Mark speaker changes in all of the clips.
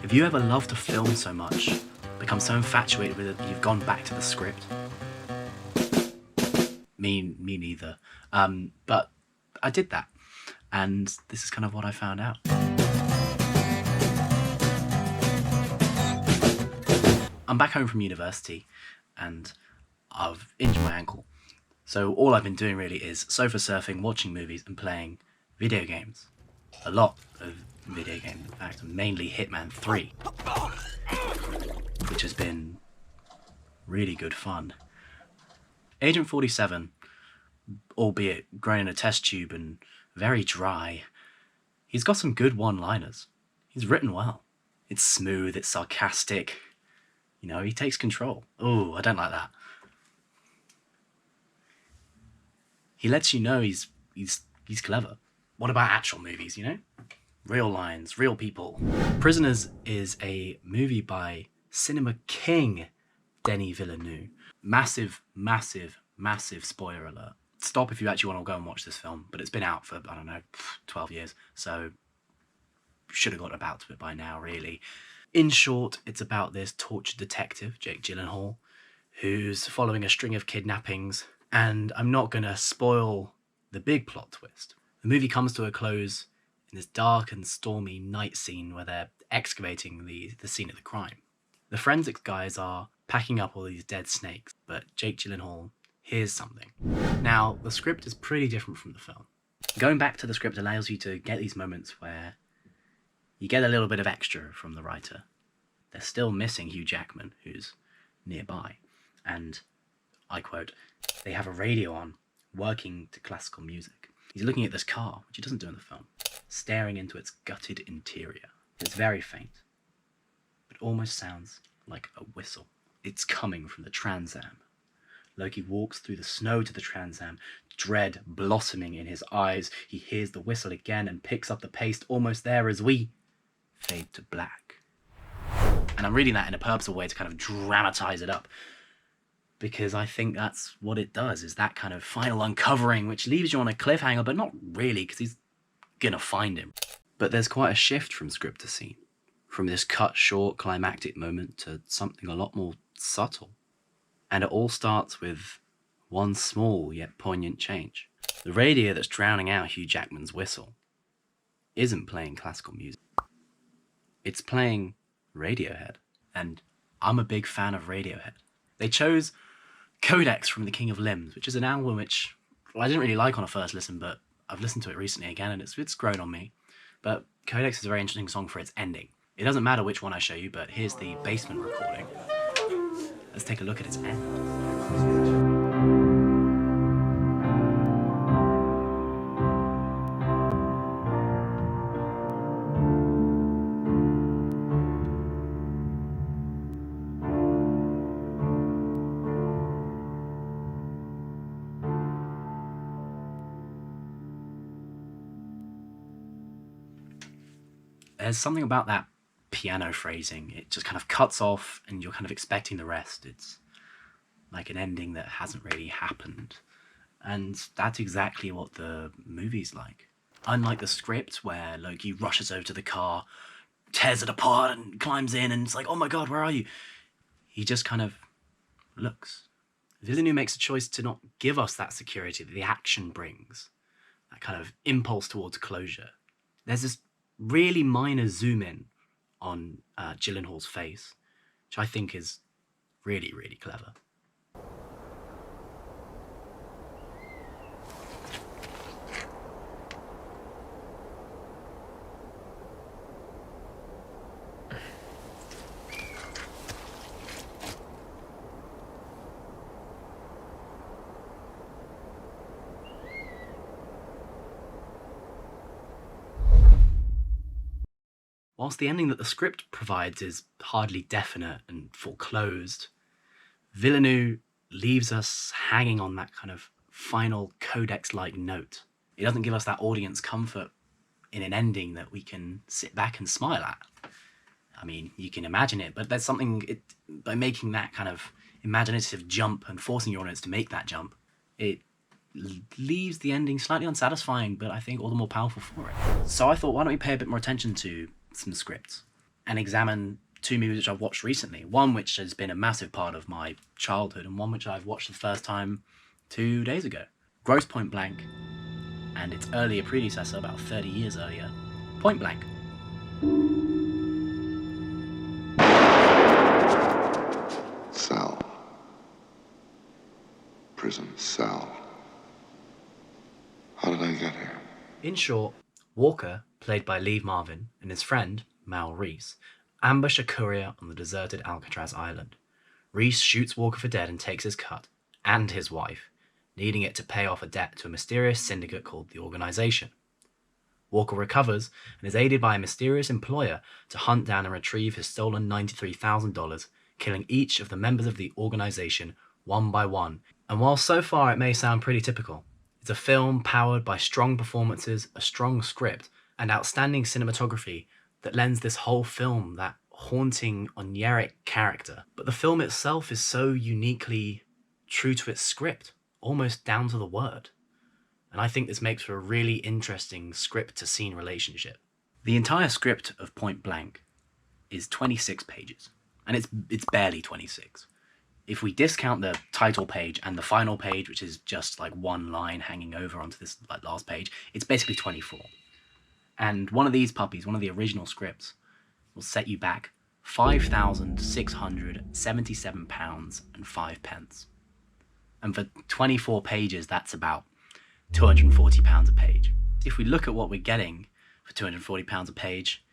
Speaker 1: Have you ever loved a film so much, become so infatuated with it that you've gone back to the script? Me neither. But I did that, and this is kind of what I found out. I'm back home from university, and I've injured my ankle. So all I've been doing really is sofa surfing, watching movies, and playing video games. A lot of video games, in fact, mainly Hitman 3, which has been really good fun. Agent 47, albeit grown in a test tube and very dry, he's got some good one-liners. He's written well. It's smooth, it's sarcastic. You know, he takes control. Oh, I don't like that. He lets you know he's clever. What about actual movies, you know? Real lines, real people. Prisoners is a movie by cinema king Denis Villeneuve. Massive, massive, massive spoiler alert. Stop if you actually want to go and watch this film, but it's been out for, I don't know, 12 years, so should have got about to it by now, really. In short, it's about this tortured detective, Jake Gyllenhaal, who's following a string of kidnappings, and I'm not going to spoil the big plot twist. The movie comes to a close in this dark and stormy night scene where they're excavating the scene of the crime. The forensics guys are packing up all these dead snakes, but Jake Gyllenhaal hears something. Now, the script is pretty different from the film. Going back to the script allows you to get these moments where you get a little bit of extra from the writer. They're still missing Hugh Jackman, who's nearby, and, I quote, they have a radio on, working to classical music. He's looking at this car, which he doesn't do in the film, staring into its gutted interior. It's very faint, but almost sounds like a whistle. It's coming from the Trans Am. Loki walks through the snow to the Trans Am, dread blossoming in his eyes. He hears the whistle again and picks up the pace, almost there as we fade to black. And I'm reading that in a purposeful way to kind of dramatize it up, because I think that's what it does, is that kind of final uncovering, which leaves you on a cliffhanger, but not really, because he's gonna find him. But there's quite a shift from script to scene, from this cut short climactic moment to something a lot more subtle. And it all starts with one small yet poignant change. The radio that's drowning out Hugh Jackman's whistle isn't playing classical music. It's playing Radiohead. And I'm a big fan of Radiohead. They chose Codex from The King of Limbs, which is an album which I didn't really like on a first listen, but I've listened to it recently again and it's grown on me. But Codex is a very interesting song for its ending. It doesn't matter which one I show you, but here's the basement recording. Let's take a look at its end. There's something about that piano phrasing. It just kind of cuts off and you're kind of expecting the rest. It's like an ending that hasn't really happened. And that's exactly what the movie's like. Unlike the script where Loki rushes over to the car, tears it apart and climbs in and it's like, oh my God, where are you? He just kind of looks. Villeneuve makes a choice to not give us that security that the action brings. That kind of impulse towards closure. There's this really minor zoom in on Gyllenhaal's face, which I think is really, really clever. Whilst the ending that the script provides is hardly definite and foreclosed, Villeneuve leaves us hanging on that kind of final codex-like note. It doesn't give us that audience comfort in an ending that we can sit back and smile at. I mean, you can imagine it, but there's something, by making that kind of imaginative jump and forcing your audience to make that jump, it leaves the ending slightly unsatisfying, but I think all the more powerful for it. So I thought, why don't we pay a bit more attention to some scripts and examine two movies which I've watched recently. One which has been a massive part of my childhood, and one which I've watched the first time 2 days ago. Grosse Point Blank, and its earlier predecessor, about 30 years earlier, Point Blank.
Speaker 2: Cell. Prison cell. How did I get here?
Speaker 1: In short, Walker, played by Lee Marvin, and his friend, Mal Reese, ambush a courier on the deserted Alcatraz island. Reese shoots Walker for dead and takes his cut, and his wife, needing it to pay off a debt to a mysterious syndicate called the Organization. Walker recovers and is aided by a mysterious employer to hunt down and retrieve his stolen $93,000, killing each of the members of the Organization one by one. And while so far it may sound pretty typical, it's a film powered by strong performances, a strong script, and outstanding cinematography that lends this whole film that haunting, oniric character. But the film itself is so uniquely true to its script, almost down to the word. And I think this makes for a really interesting script-to-scene relationship. The entire script of Point Blank is 26 pages, and it's barely 26. If we discount the title page and the final page, which is just like one line hanging over onto this like last page, it's basically 24. And one of these puppies, one of the original scripts, will set you back £5,677.05. And for 24 pages, that's about £240 a page. If we look at what we're getting for £240 a page,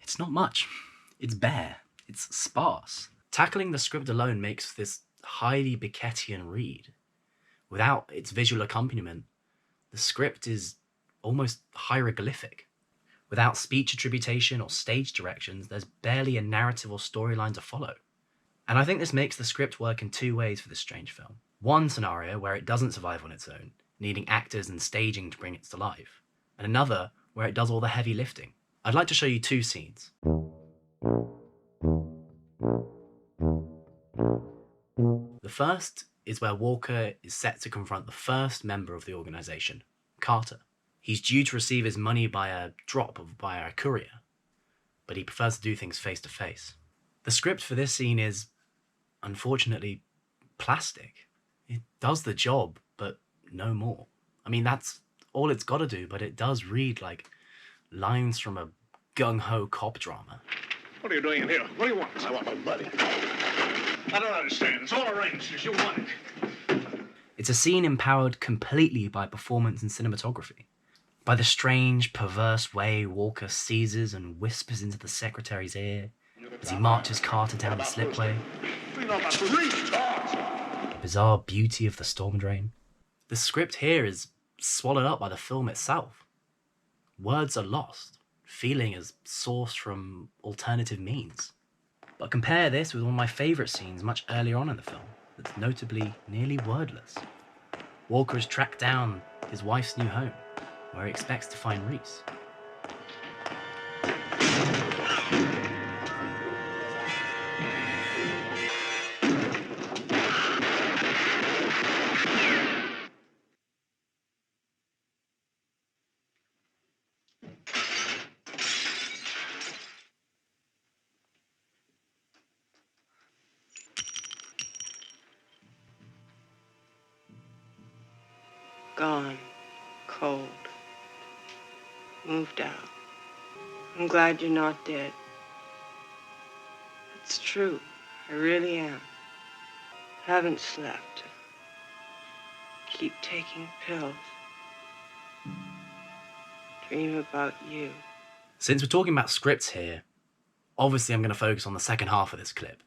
Speaker 1: it's not much. It's bare. It's sparse. Tackling the script alone makes this highly Beckettian read. Without its visual accompaniment, the script is almost hieroglyphic. Without speech attribution or stage directions, there's barely a narrative or storyline to follow. And I think this makes the script work in two ways for this strange film. One scenario where it doesn't survive on its own, needing actors and staging to bring it to life, and another where it does all the heavy lifting. I'd like to show you two scenes. The first is where Walker is set to confront the first member of the organization, Carter. He's due to receive his money by a courier, but he prefers to do things face to face. The script for this scene is, unfortunately, plastic. It does the job, but no more. I mean, that's all it's got to do, but it does read like lines from a gung-ho cop drama.
Speaker 3: What are you doing in here? What do you want? I want my money. I don't understand. It's all arranged as you want it.
Speaker 1: It's a scene empowered completely by performance and cinematography. By the strange, perverse way Walker seizes and whispers into the secretary's ear as he marches Carter down the slipway. The bizarre beauty of the storm drain. The script here is swallowed up by the film itself. Words are lost. Feeling is sourced from alternative means. But compare this with one of my favourite scenes much earlier on in the film, that's notably nearly wordless. Walker has tracked down his wife's new home, where he expects to find Reese.
Speaker 4: Gone. Cold. Moved out. I'm glad you're not dead. It's true. I really am. Haven't slept. Keep taking pills. Dream about you.
Speaker 1: Since we're talking about scripts here, obviously I'm going to focus on the second half of this clip,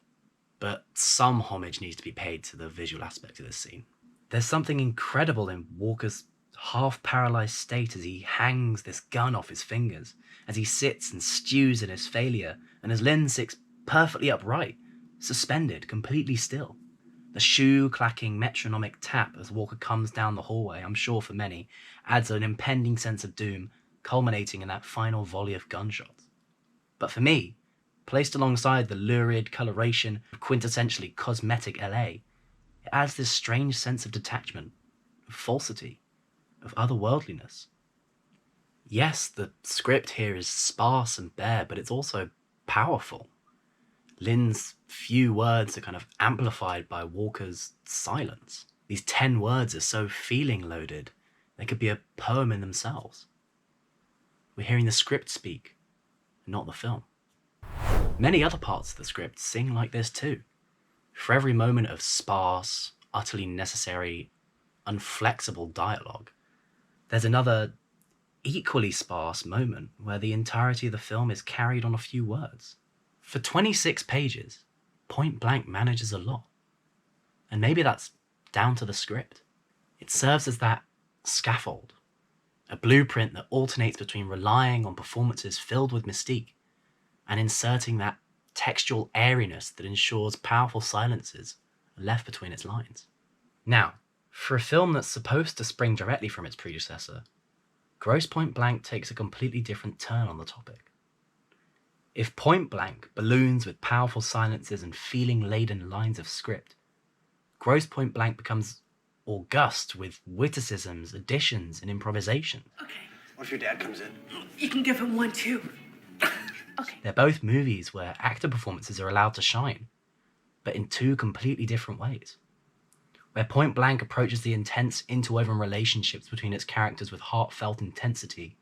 Speaker 1: but some homage needs to be paid to the visual aspect of this scene. There's something incredible in Walker's half-paralyzed state as he hangs this gun off his fingers, as he sits and stews in his failure, and as Lynn sits perfectly upright, suspended, completely still. The shoe-clacking metronomic tap as Walker comes down the hallway, I'm sure for many, adds an impending sense of doom, culminating in that final volley of gunshots. But for me, placed alongside the lurid coloration of quintessentially cosmetic LA, it adds this strange sense of detachment, of falsity, of otherworldliness. Yes, the script here is sparse and bare, but it's also powerful. Lynn's few words are kind of amplified by Walker's silence. These 10 words are so feeling loaded, they could be a poem in themselves. We're hearing the script speak, not the film. Many other parts of the script sing like this too. For every moment of sparse, utterly necessary, unflexible dialogue, there's another equally sparse moment where the entirety of the film is carried on a few words. For 26 pages, Point Blank manages a lot. And maybe that's down to the script. It serves as that scaffold, a blueprint that alternates between relying on performances filled with mystique and inserting that textual airiness that ensures powerful silences are left between its lines. Now, for a film that's supposed to spring directly from its predecessor, Grosse Point Blank takes a completely different turn on the topic. If Point Blank balloons with powerful silences and feeling-laden lines of script, Grosse Point Blank becomes august with witticisms, additions, and improvisation.
Speaker 5: Okay.
Speaker 6: What if your dad comes in?
Speaker 5: You can give him one too. Okay.
Speaker 1: They're both movies where actor performances are allowed to shine, but in two completely different ways. Where Point Blank approaches the intense, interwoven relationships between its characters with heartfelt intensity,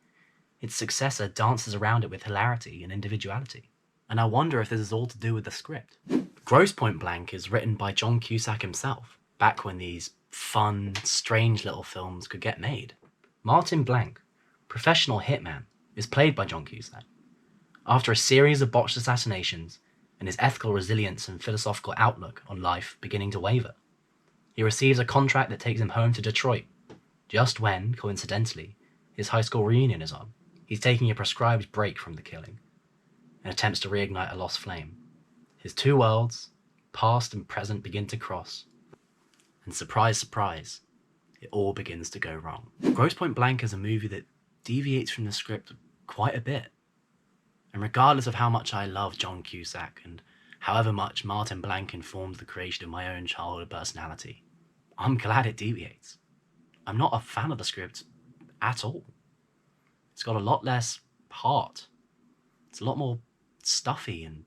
Speaker 1: its successor dances around it with hilarity and individuality. And I wonder if this is all to do with the script. Grosse Point Blank is written by John Cusack himself, back when these fun, strange little films could get made. Martin Blank, professional hitman, is played by John Cusack. After a series of botched assassinations and his ethical resilience and philosophical outlook on life beginning to waver, he receives a contract that takes him home to Detroit, just when, coincidentally, his high school reunion is on. He's taking a prescribed break from the killing and attempts to reignite a lost flame. His two worlds, past and present, begin to cross. And surprise, surprise, it all begins to go wrong. Grosse Point Blank is a movie that deviates from the script quite a bit. And regardless of how much I love John Cusack and however much Martin Blank informed the creation of my own childhood personality, I'm glad it deviates. I'm not a fan of the script at all. It's got a lot less heart. It's a lot more stuffy and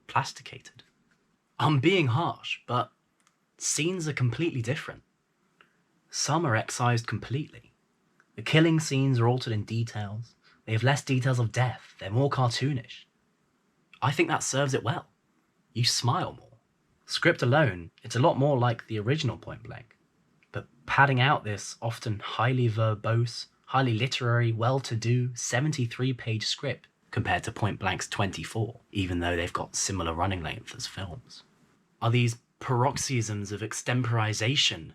Speaker 1: plasticated. I'm being harsh, but scenes are completely different. Some are excised completely. The killing scenes are altered in details. They have less details of death. They're more cartoonish. I think that serves it well. You smile more. Script alone, it's a lot more like the original Point Blank, but padding out this often highly verbose, highly literary, well-to-do 73-page script compared to Point Blank's 24, even though they've got similar running length as films, are these paroxysms of extemporization,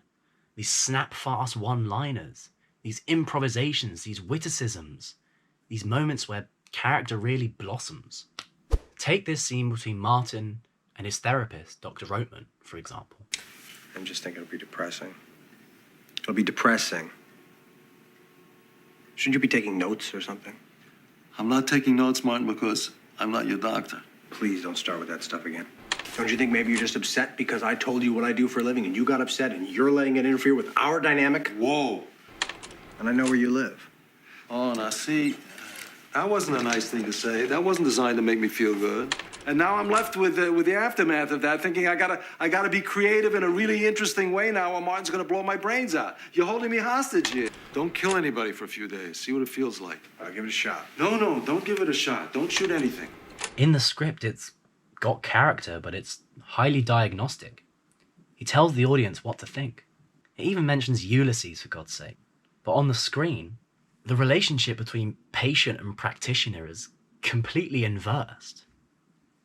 Speaker 1: these snap-fast one-liners, these improvisations, these witticisms, these moments where character really blossoms. Take this scene between Martin and his therapist, Dr. Roatman, for example.
Speaker 6: I'm just thinking it'll be depressing. It'll be depressing. Shouldn't you be taking notes or something?
Speaker 7: I'm not taking notes, Martin, because I'm not your doctor.
Speaker 6: Please don't start with that stuff again. Don't you think maybe you're just upset because I told you what I do for a living and you got upset and you're letting it interfere with our dynamic?
Speaker 7: Whoa.
Speaker 6: And I know where you live.
Speaker 7: Oh, now see, that wasn't a nice thing to say. That wasn't designed to make me feel good. And now I'm left with the aftermath of that, thinking I gotta be creative in a really interesting way now, or Martin's gonna blow my brains out. You're holding me hostage here. Don't kill anybody for a few days. See what it feels like.
Speaker 6: I'll give it a shot.
Speaker 7: No, don't give it a shot. Don't shoot anything.
Speaker 1: In the script, it's got character, but it's highly diagnostic. He tells the audience what to think. It even mentions Ulysses, for God's sake. But on the screen, the relationship between patient and practitioner is completely inversed.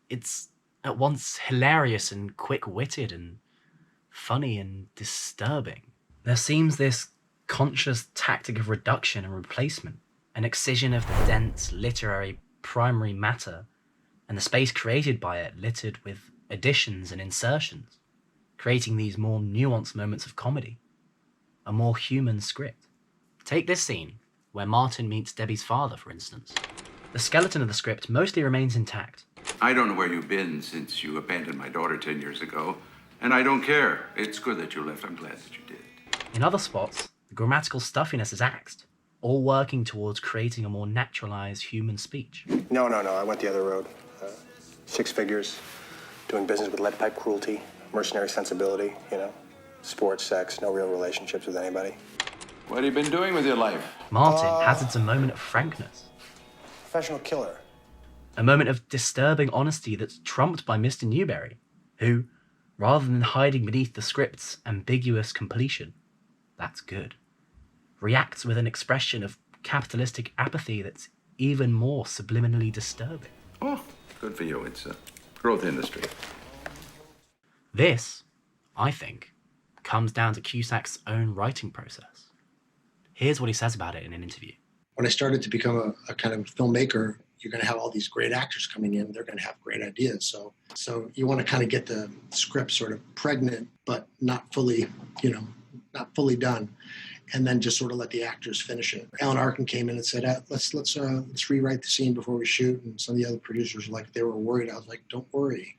Speaker 1: It's at once hilarious and quick-witted and funny and disturbing. There seems this conscious tactic of reduction and replacement, an excision of the dense, literary primary matter and the space created by it littered with additions and insertions, creating these more nuanced moments of comedy, a more human script. Take this scene, where Martin meets Debbie's father, for instance. The skeleton of the script mostly remains intact.
Speaker 8: I don't know where you've been since you abandoned my daughter 10 years ago, and I don't care. It's good that you left. I'm glad that you did.
Speaker 1: In other spots, the grammatical stuffiness is axed, all working towards creating a more naturalized human speech.
Speaker 6: No, I went the other road. 6 figures, doing business with lead pipe cruelty, mercenary sensibility, sports, sex, no real relationships with anybody.
Speaker 8: What have you been doing with your life?
Speaker 1: Martin hazards a moment of frankness.
Speaker 6: Professional killer.
Speaker 1: A moment of disturbing honesty that's trumped by Mr. Newberry, who, rather than hiding beneath the script's ambiguous completion, that's good, reacts with an expression of capitalistic apathy that's even more subliminally disturbing.
Speaker 8: Oh, good for you. It's a growth industry.
Speaker 1: This, I think, comes down to Cusack's own writing process. Here's what he says about it in an interview.
Speaker 9: When I started to become a kind of filmmaker, you're going to have all these great actors coming in. They're going to have great ideas. So you want to kind of get the script sort of pregnant, but not fully, not fully done, and then just sort of let the actors finish it. Alan Arkin came in and said, let's rewrite the scene before we shoot. And some of the other producers were like, they were worried. I was like, don't worry.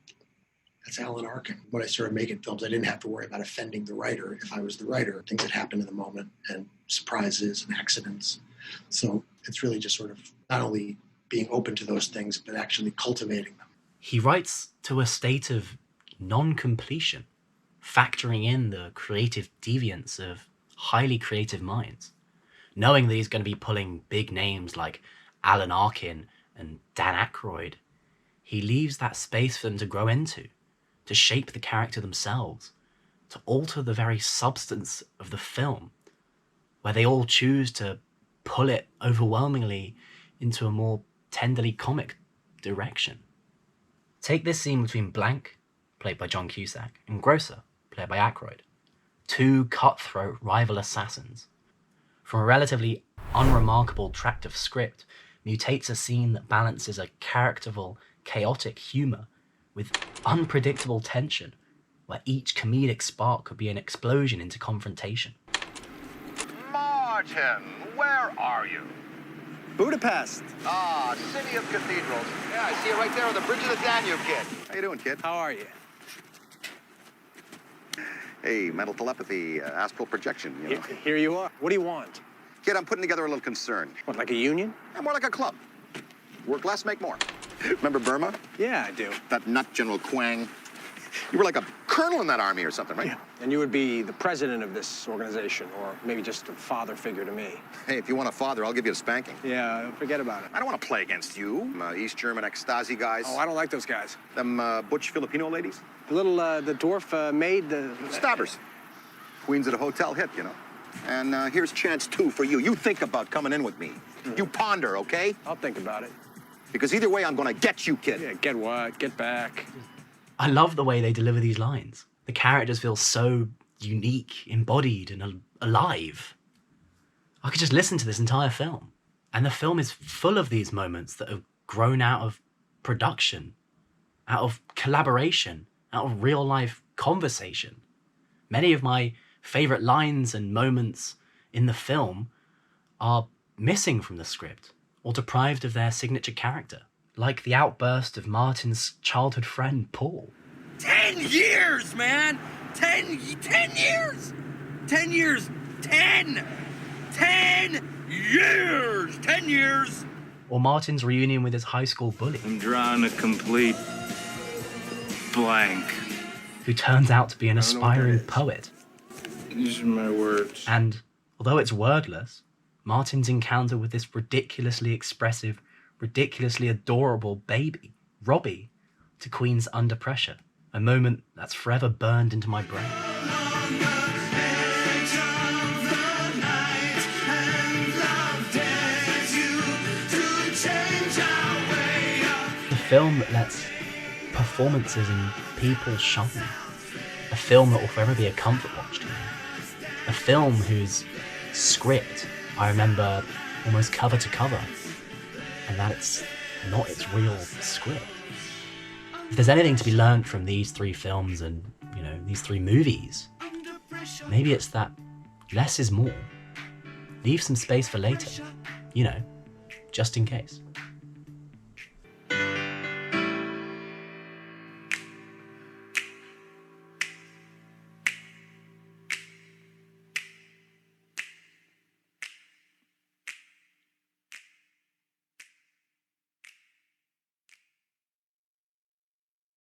Speaker 9: That's Alan Arkin. When I started making films, I didn't have to worry about offending the writer. If I was the writer, things that happen in the moment and surprises and accidents. So it's really just sort of not only being open to those things, but actually cultivating them.
Speaker 1: He writes to a state of non-completion, factoring in the creative deviance of highly creative minds, knowing that he's going to be pulling big names like Alan Arkin and Dan Aykroyd. He leaves that space for them to grow into, to shape the character themselves, to alter the very substance of the film, where they all choose to pull it overwhelmingly into a more tenderly comic direction. Take this scene between Blank, played by John Cusack, and Grosse, played by Aykroyd. 2 cutthroat rival assassins. From a relatively unremarkable tract of script, mutates a scene that balances a characterful, chaotic humour with unpredictable tension, where each comedic spark could be an explosion into confrontation.
Speaker 3: Martin, where are you?
Speaker 10: Budapest.
Speaker 3: Ah, city of cathedrals. Yeah, I see it right there on the bridge of the Danube, kid.
Speaker 10: How you doing, kid?
Speaker 3: How are you?
Speaker 10: Hey, mental telepathy, astral projection, you know.
Speaker 6: Here you are. What do you want?
Speaker 10: Kid, I'm putting together a little concern.
Speaker 6: What, like a union?
Speaker 10: Yeah, more like a club. Work less, make more. Remember Burma?
Speaker 6: Yeah, I do.
Speaker 10: That nut General Quang? You were like a colonel in that army or something, right?
Speaker 6: Yeah. And you would be the president of this organization, or maybe just a father figure to me.
Speaker 10: Hey, if you want a father, I'll give you a spanking.
Speaker 6: Yeah, forget about it.
Speaker 10: I don't want to play against you. East German ecstasy guys.
Speaker 6: Oh, I don't like those guys.
Speaker 10: Them butch Filipino ladies.
Speaker 6: The little, the dwarf maid, the...
Speaker 10: Stabbers. Queens at a hotel hit, you know. And here's chance 2 for you. You think about coming in with me. You ponder, okay?
Speaker 6: I'll think about it.
Speaker 10: Because either way, I'm gonna get you, kid.
Speaker 6: Yeah, get what? Get back.
Speaker 1: I love the way they deliver these lines. The characters feel so unique, embodied, and alive. I could just listen to this entire film. And the film is full of these moments that have grown out of production, out of collaboration, out of real-life conversation. Many of my favourite lines and moments in the film are missing from the script or deprived of their signature character, like the outburst of Martin's childhood friend, Paul.
Speaker 11: 10 years, man! 10 years! 10 years! 10 years! 10 years!
Speaker 1: Or Martin's reunion with his high school bully.
Speaker 12: I'm drawing a complete blank.
Speaker 1: Who turns out to be an aspiring poet.
Speaker 12: These are my words.
Speaker 1: And although it's wordless, Martin's encounter with this ridiculously expressive, ridiculously adorable baby, Robbie, to Queen's Under Pressure, a moment that's forever burned into my brain. The film that lets performances and people shine. A film that will forever be a comfort watch to me. A film whose script I remember almost cover to cover, and that it's not its real script. If there's anything to be learned from these 3 films and, these 3 movies, maybe it's that less is more. Leave some space for later, just in case.